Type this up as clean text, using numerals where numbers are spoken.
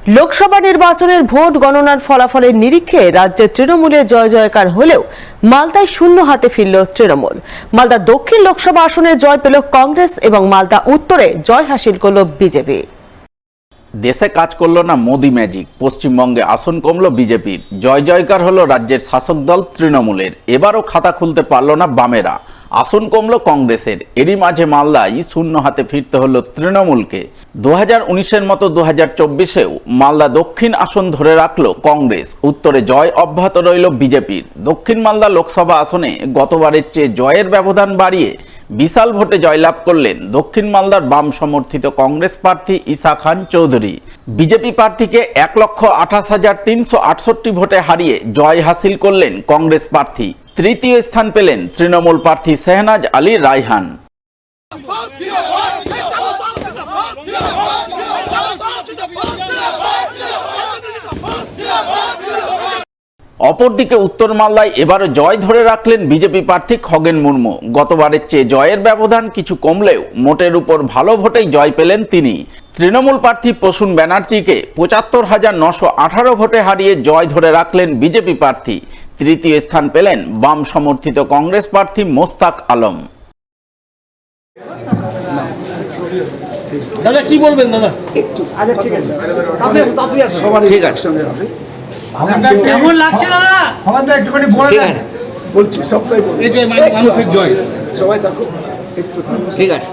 লোকসভা নির্বাচনের ভোট গণনার ফলাফলের নিরিখে রাজ্যে তৃণমূলের জয় জয়কার হলেও মালদায় শূন্য হাতে ফিরল তৃণমূল। মালদা দক্ষিণ লোকসভা আসনে জয় পেল কংগ্রেস এবং মালদা উত্তরে জয় হাসিল করল বিজেপি। দেশে কাজ করলো না মোদি ম্যাজিক, পশ্চিমবঙ্গে আসন কমলো বিজেপির, জয় জয়কার হলো রাজ্যের শাসক দল তৃণমূলের। এবারও খাতা খুলতে পারলো না বামেরা, আসন কমলো কংগ্রেসের। এরই মাঝে মালদায় শূন্য হাতে ফিরতে হলো তৃণমূলকে। 2019-এর মতো 2024-এও মালদা দক্ষিণ আসন ধরে রাখলো কংগ্রেস, উত্তরে জয় অব্যাহত রইল বিজেপির। দক্ষিণ মালদা লোকসভা আসনে গতবারের চেয়ে জয়ের ব্যবধান বাড়িয়ে বিশাল ভোটে জয়লাভ করলেন দক্ষিণ মালদার বাম সমর্থিত কংগ্রেস প্রার্থী ঈসা খান চৌধুরী। বিজেপি প্রার্থীকে 1,28,368 ভোটে হারিয়ে জয় হাসিল করলেন কংগ্রেস প্রার্থী। তৃতীয় স্থান পেলেন তৃণমূল প্রার্থী শেহনাজ আলী রায়হান। অপরদিকে উত্তর মালদায় এবারও জয় ধরে রাখলেন বিজেপি প্রার্থী খগেন মুর্মু। গতবারের চেয়ে জয়ের ব্যবধান কিছু কমলেও মোটের উপর ভালো ভোটেই জয় পেলেন তিনি। তৃণমূল প্রার্থী প্রসূন ব্যানার্জিকে 75,918 ভোটে হারিয়ে জয় ধরে রাখলেন বিজেপি প্রার্থী। তৃতীয় স্থান পেলেন বাম সমর্থিত কংগ্রেস প্রার্থী মোস্তাক আলম। দাদা কি বলবেন দাদা? ঠিক আছে, কেমন লাগছে দাদা? আমাদের একটুখানি বলে দেন, বলছি সবটাই বলছি। এই যে মানুষের জয়, সবাই দেখো, ঠিক আছে।